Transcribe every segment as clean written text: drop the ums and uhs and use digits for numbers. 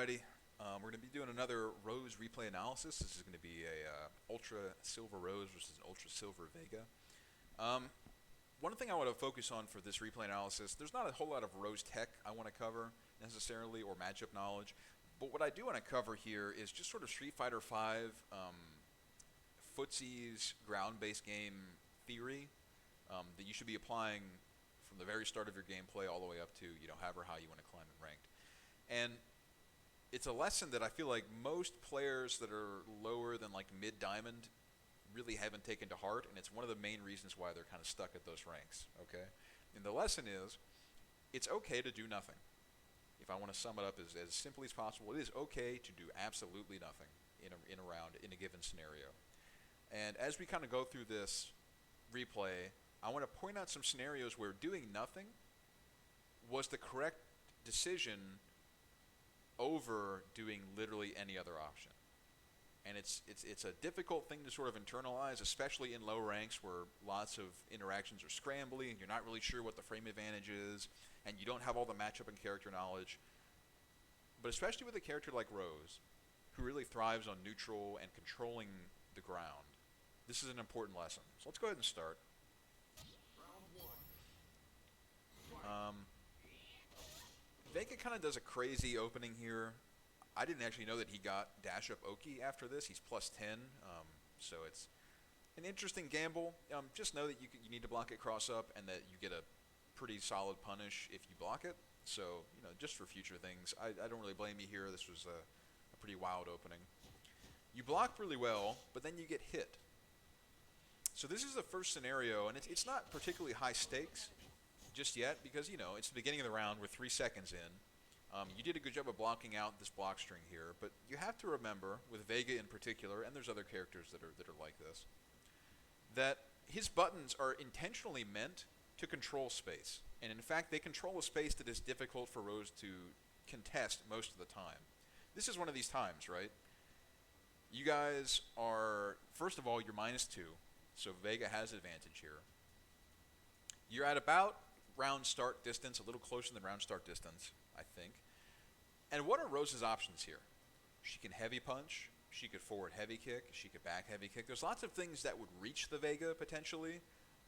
everybody. We're going to be doing another Rose replay analysis. This is going to be a Ultra Silver Rose versus an Ultra Silver Vega. One thing I want to focus on for this replay analysis, there's not a whole lot of Rose tech I want to cover necessarily, or matchup knowledge. But what I do want to cover here is just sort of Street Fighter V, footsie's ground-based game theory that you should be applying from the very start of your gameplay all the way up to, however high you want to climb in ranked. And it's a lesson that I feel like most players that are lower than like mid-diamond really haven't taken to heart, and it's one of the main reasons why they're kind of stuck at those ranks, okay? And the lesson is, it's okay to do nothing. If I want to sum it up as simply as possible, it is okay to do absolutely nothing in a round, in a given scenario. And as we kind of go through this replay, I want to point out some scenarios where doing nothing was the correct decision over doing literally any other option. And it's a difficult thing to sort of internalize, especially in low ranks where lots of interactions are scrambly and you're not really sure what the frame advantage is, and you don't have all the matchup and character knowledge. But especially with a character like Rose, who really thrives on neutral and controlling the ground, this is an important lesson. So let's go ahead and start. Vega kind of does a crazy opening here. I didn't actually know that he got dash up Oki after this. He's plus 10, so it's an interesting gamble. Just know that you need to block it cross up, and that you get a pretty solid punish if you block it. So, just for future things, I don't really blame you here. This was a pretty wild opening. You block really well, but then you get hit. So this is the first scenario, and it's not particularly high stakes just yet, because, it's the beginning of the round. We're 3 seconds in. You did a good job of blocking out this block string here, but you have to remember, with Vega in particular, and there's other characters that are like this, that his buttons are intentionally meant to control space. And in fact, they control a space that is difficult for Rose to contest most of the time. This is one of these times, right? You guys are, first of all, you're -2, so Vega has advantage here. You're at about round start distance, a little closer than round start distance, I think. And what are Rose's options here? She can heavy punch, she could forward heavy kick, she could back heavy kick. There's lots of things that would reach the Vega potentially,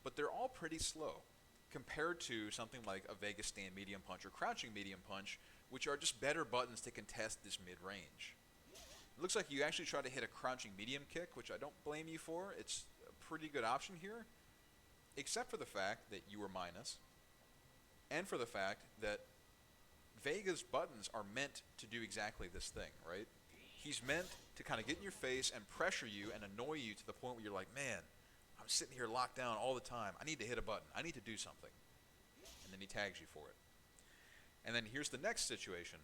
but they're all pretty slow compared to something like a Vega stand medium punch or crouching medium punch, which are just better buttons to contest this mid-range. It looks like you actually try to hit a crouching medium kick, which I don't blame you for. It's a pretty good option here, except for the fact that you were minus, and for the fact that Vega's buttons are meant to do exactly this thing, right? He's meant to kind of get in your face and pressure you and annoy you to the point where you're like, man, I'm sitting here locked down all the time. I need to hit a button. I need to do something. And then he tags you for it. And then here's the next situation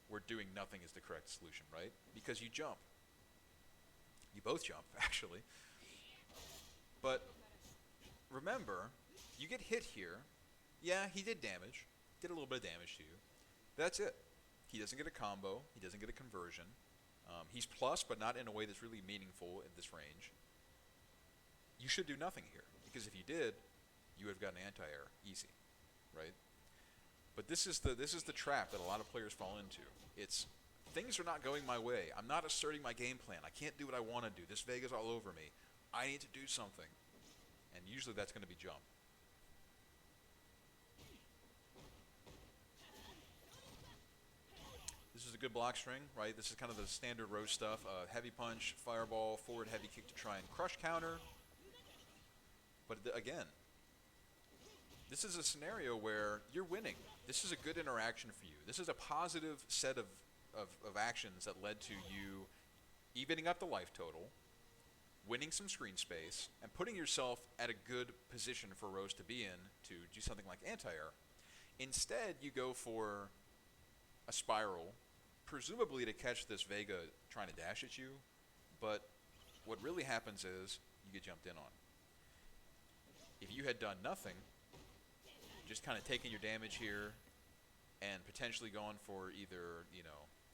where doing nothing is the correct solution, right? Because you jump. You both jump, actually. But remember, you get hit here. Yeah, he did damage. Did a little bit of damage to you. That's it. He doesn't get a combo. He doesn't get a conversion. He's plus, but not in a way that's really meaningful in this range. You should do nothing here, because if you did, you would have gotten anti-air easy, right? But this is the trap that a lot of players fall into. It's, things are not going my way. I'm not asserting my game plan. I can't do what I want to do. This Vega's all over me. I need to do something. And usually that's going to be jump. This is a good block string, right? This is kind of the standard Rose stuff. Heavy punch, fireball, forward heavy kick to try and crush counter. But again, this is a scenario where you're winning. This is a good interaction for you. This is a positive set of actions that led to you evening up the life total, winning some screen space, and putting yourself at a good position for Rose to be in to do something like anti-air. Instead, you go for a spiral, presumably to catch this Vega trying to dash at you, but what really happens is you get jumped in on. If you had done nothing, just kind of taking your damage here and potentially going for either,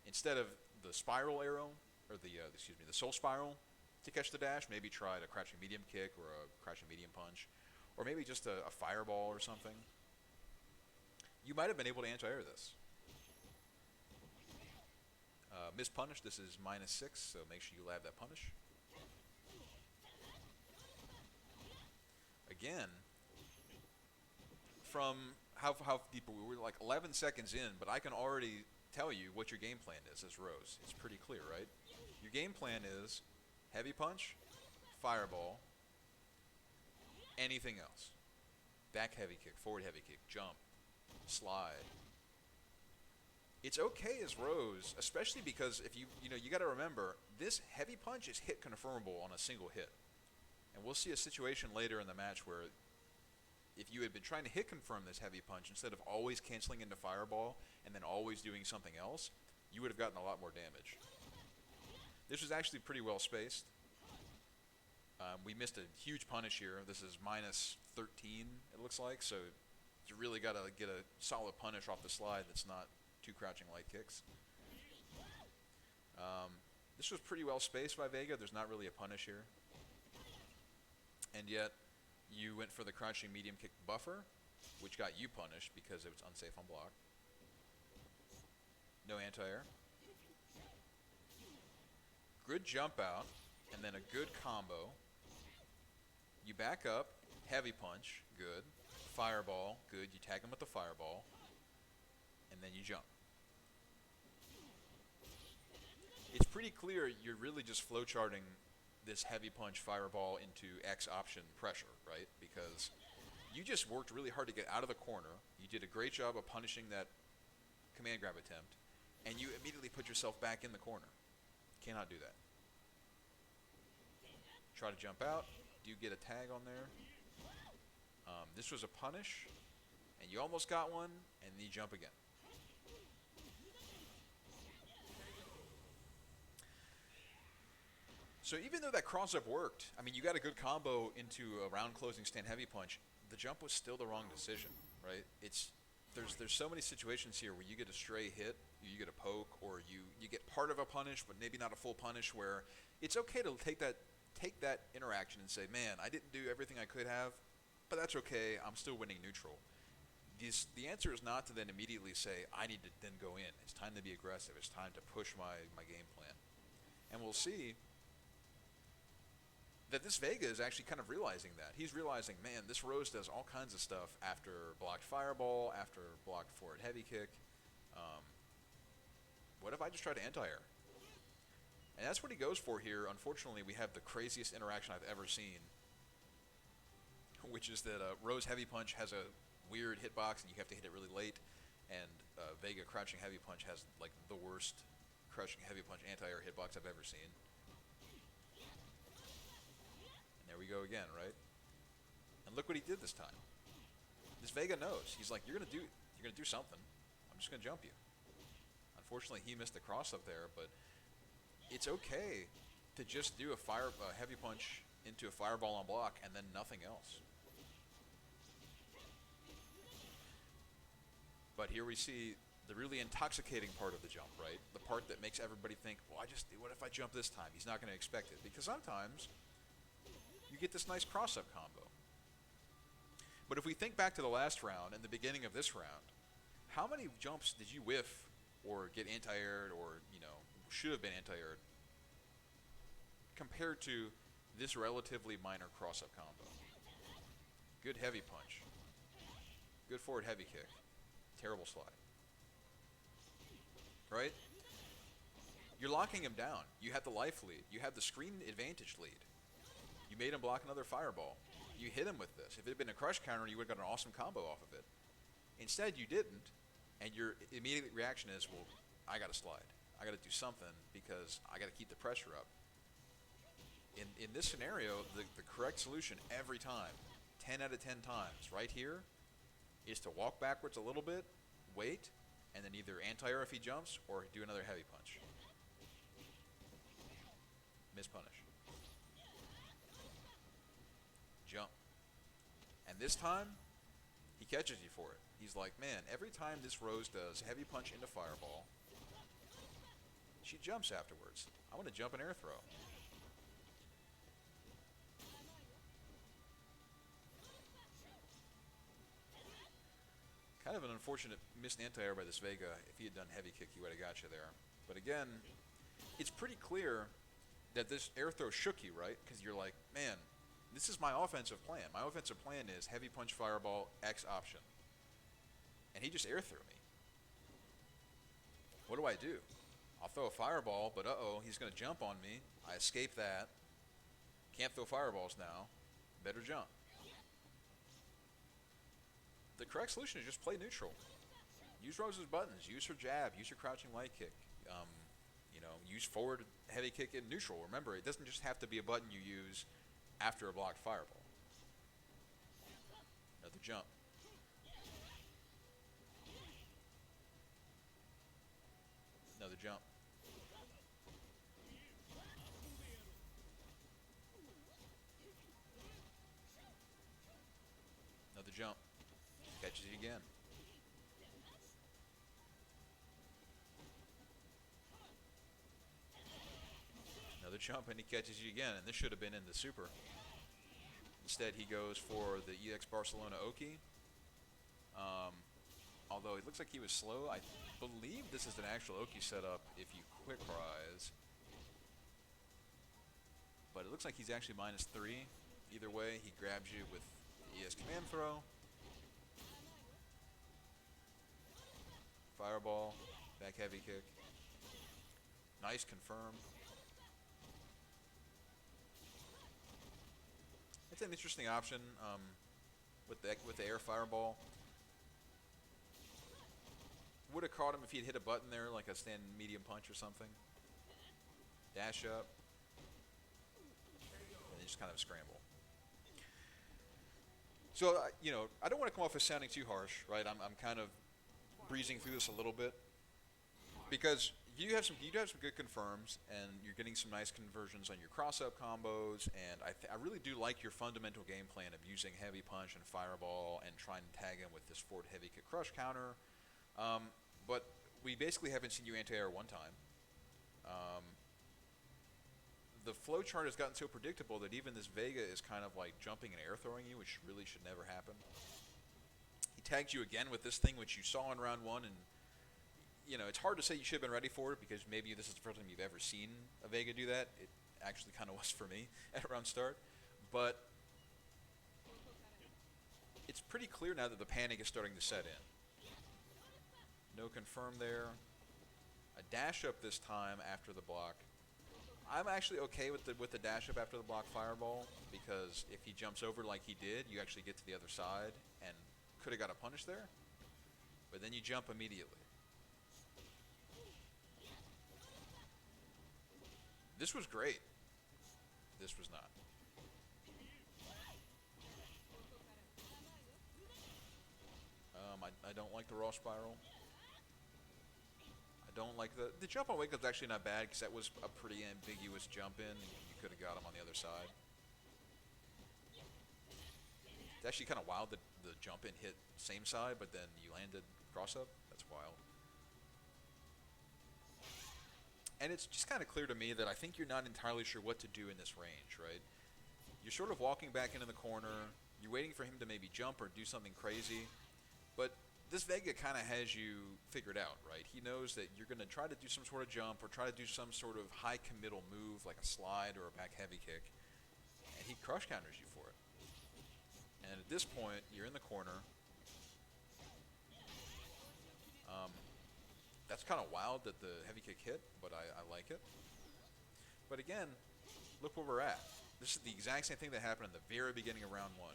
instead of the spiral arrow, or the soul spiral to catch the dash, maybe try a crouching medium kick or a crouching medium punch, or maybe just a fireball or something. You might have been able to anti-air this. Missed punish. This is -6, so make sure you lab that punish. Again, from how deep are we? We're like 11 seconds in, but I can already tell you what your game plan is as Rose. It's pretty clear, right? Your game plan is heavy punch, fireball, anything else. Back heavy kick, forward heavy kick, jump, slide. It's okay as Rose, especially because if you got to remember, this heavy punch is hit confirmable on a single hit. And we'll see a situation later in the match where if you had been trying to hit confirm this heavy punch, instead of always canceling into fireball and then always doing something else, you would have gotten a lot more damage. This was actually pretty well spaced. We missed a huge punish here. This is -13, it looks like, so you really got to get a solid punish off the slide that's not two crouching light kicks. This was pretty well spaced by Vega. There's not really a punish here. And yet, you went for the crouching medium kick buffer, which got you punished because it was unsafe on block. No anti-air. Good jump out, and then a good combo. You back up, heavy punch, good. Fireball, good. You tag him with the fireball, and then you jump. It's pretty clear you're really just flowcharting this heavy punch fireball into X option pressure, right? Because you just worked really hard to get out of the corner. You did a great job of punishing that command grab attempt, and you immediately put yourself back in the corner. Cannot do that. Try to jump out. Do you get a tag on there? This was a punish, and you almost got one, and then you jump again. So even though that cross-up worked, I mean, you got a good combo into a round closing stand heavy punch, the jump was still the wrong decision, right? There's so many situations here where you get a stray hit, you get a poke, or you get part of a punish, but maybe not a full punish, where it's okay to take that interaction and say, man, I didn't do everything I could have, but that's okay, I'm still winning neutral. The answer is not to then immediately say, I need to then go in. It's time to be aggressive. It's time to push my game plan. And we'll see that this Vega is actually kind of realizing that. He's realizing, man, this Rose does all kinds of stuff after blocked fireball, after blocked forward heavy kick. What if I just try to anti-air? And that's what he goes for here. Unfortunately, we have the craziest interaction I've ever seen, which is that Rose heavy punch has a weird hitbox, and you have to hit it really late, and Vega crouching heavy punch has like the worst crouching heavy punch anti-air hitbox I've ever seen. There we go again, right? And look what he did this time. This Vega knows. He's like, you're gonna do something. I'm just gonna jump you. Unfortunately, he missed the cross up there, but it's okay to just do a heavy punch into a fireball on block and then nothing else. But here we see the really intoxicating part of the jump, right? The part that makes everybody think, well, what if I jump this time? He's not gonna expect it, because sometimes you get this nice cross-up combo. But if we think back to the last round and the beginning of this round, how many jumps did you whiff or get anti-aired or, should have been anti-aired compared to this relatively minor cross-up combo? Good heavy punch. Good forward heavy kick. Terrible slide. Right? You're locking him down. You have the life lead. You have the screen advantage lead. You made him block another fireball. You hit him with this. If it had been a crush counter, you would have got an awesome combo off of it. Instead, you didn't, and your immediate reaction is, well, I got to slide. I got to do something because I got to keep the pressure up. In this scenario, the correct solution every time, 10 out of 10 times, right here, is to walk backwards a little bit, wait, and then either anti-air if he jumps or do another heavy punch. Miss punish. Jump. And this time, he catches you for it. He's like, man, every time this Rose does heavy punch into fireball, she jumps afterwards. I want to jump an air throw. Kind of an unfortunate missed anti-air by this Vega. If he had done heavy kick, he would have got you there. But again, it's pretty clear that this air throw shook you, right? Because you're like, man, this is my offensive plan. My offensive plan is heavy punch fireball, X option. And he just air threw me. What do I do? I'll throw a fireball, but uh-oh, he's going to jump on me. I escape that. Can't throw fireballs now. Better jump. The correct solution is just play neutral. Use Rose's buttons. Use her jab. Use her crouching light kick. Use forward heavy kick in neutral. Remember, it doesn't just have to be a button you use after a blocked fireball. Another jump. Another jump. Another jump. Catches you again. Another jump and he catches you again, and this should have been in the super. Instead, he goes for the EX Barcelona Oki. Although it looks like he was slow. I believe this is an actual Oki setup if you quick rise. But it looks like he's actually -3. Either way, he grabs you with ES command throw. Fireball, back heavy kick. Nice confirm. It's an interesting option with the air fireball. Would have caught him if he'd hit a button there, like a stand medium punch or something. Dash up, and then just kind of scramble. So I don't want to come off as sounding too harsh, right? I'm kind of breezing through this a little bit because you do have some good confirms, and you're getting some nice conversions on your cross-up combos, and I really do like your fundamental game plan of using heavy punch and fireball and trying to tag him with this forward heavy kick crush counter. But we basically haven't seen you anti-air one time. The flow chart has gotten so predictable that even this Vega is kind of like jumping and air throwing you, which really should never happen. He tags you again with this thing, which you saw in round 1, and it's hard to say you should have been ready for it because maybe this is the first time you've ever seen a Vega do that. It actually kind of was for me at round start. But it's pretty clear now that the panic is starting to set in. No confirm there. A dash up this time after the block. I'm actually okay with the dash up after the block fireball because if he jumps over like he did, you actually get to the other side and could have got a punish there. But then you jump immediately. This was great. This was not. I don't like the raw spiral. I don't like the jump on wake up's actually not bad because that was a pretty ambiguous jump in. You could have got him on the other side. It's actually kind of wild that the jump in hit same side, but then you landed cross up. That's wild. And it's just kind of clear to me that I think you're not entirely sure what to do in this range, right? You're sort of walking back into the corner. You're waiting for him to maybe jump or do something crazy. But this Vega kind of has you figured out, right? He knows that you're going to try to do some sort of jump or try to do some sort of high committal move like a slide or a back heavy kick. And he crush counters you for it. And at this point, you're in the corner. That's kind of wild that the heavy kick hit, but I like it. But again, look where we're at. This is the exact same thing that happened in the very beginning of round 1.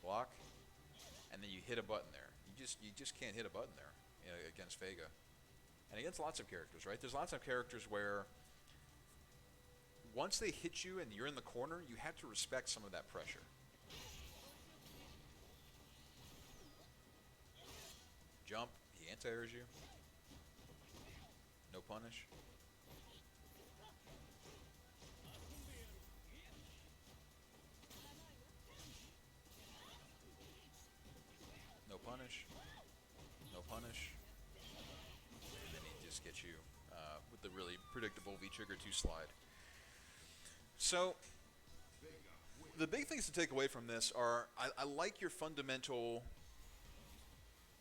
Block, and then you hit a button there. You just can't hit a button there against Vega. And against lots of characters, right? There's lots of characters where once they hit you and you're in the corner, you have to respect some of that pressure. Jump, he anti-airs you. No punish. No punish. No punish. And then he just gets you with the really predictable V-trigger 2 slide. So the big things to take away from this are I like your fundamental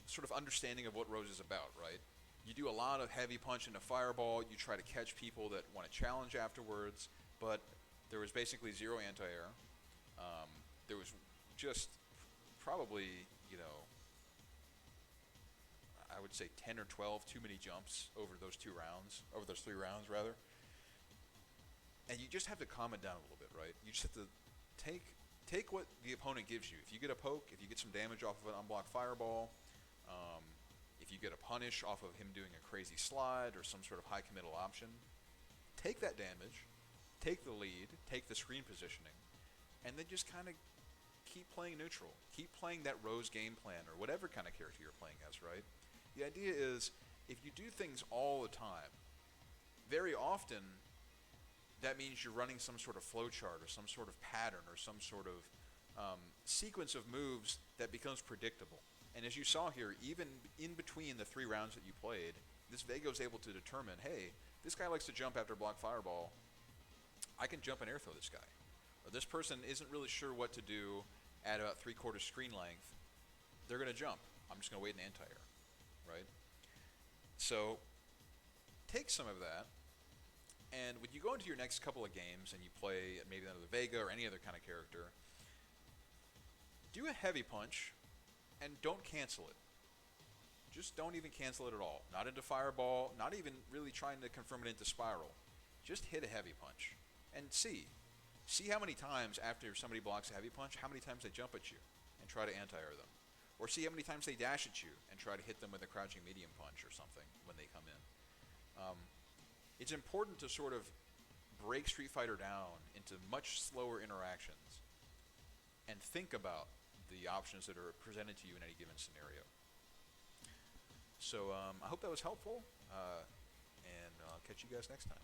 sort of understanding of what Rose is about, right? You do a lot of heavy punch into fireball. You try to catch people that want to challenge afterwards, but there was basically zero anti-air. There was just probably, I would say 10 or 12 too many jumps over those 3 rounds rather. And you just have to calm it down a little bit, right? You just have to take what the opponent gives you. If you get a poke, if you get some damage off of an unblocked fireball, if you get a punish off of him doing a crazy slide or some sort of high committal option, take that damage, take the lead, take the screen positioning, and then just kind of keep playing neutral. Keep playing that Rose game plan or whatever kind of character you're playing as, right? The idea is, if you do things all the time, very often that means you're running some sort of flowchart or some sort of pattern or some sort of sequence of moves that becomes predictable. And as you saw here, even in between the 3 rounds that you played, this Vega was able to determine, hey, this guy likes to jump after block fireball. I can jump and air throw this guy. Or this person isn't really sure what to do at about 3/4 screen length. They're going to jump. I'm just going to wait an anti-air, right? So take some of that, and when you go into your next couple of games and you play maybe another Vega or any other kind of character, do a heavy punch and don't cancel it. Just don't even cancel it at all. Not into fireball, not even really trying to confirm it into spiral. Just hit a heavy punch and see how many times after somebody blocks a heavy punch, how many times they jump at you and try to anti-air them. Or see how many times they dash at you and try to hit them with a crouching medium punch or something when they come in. It's important to sort of break Street Fighter down into much slower interactions and think about the options that are presented to you in any given scenario. So I hope that was helpful, and I'll catch you guys next time.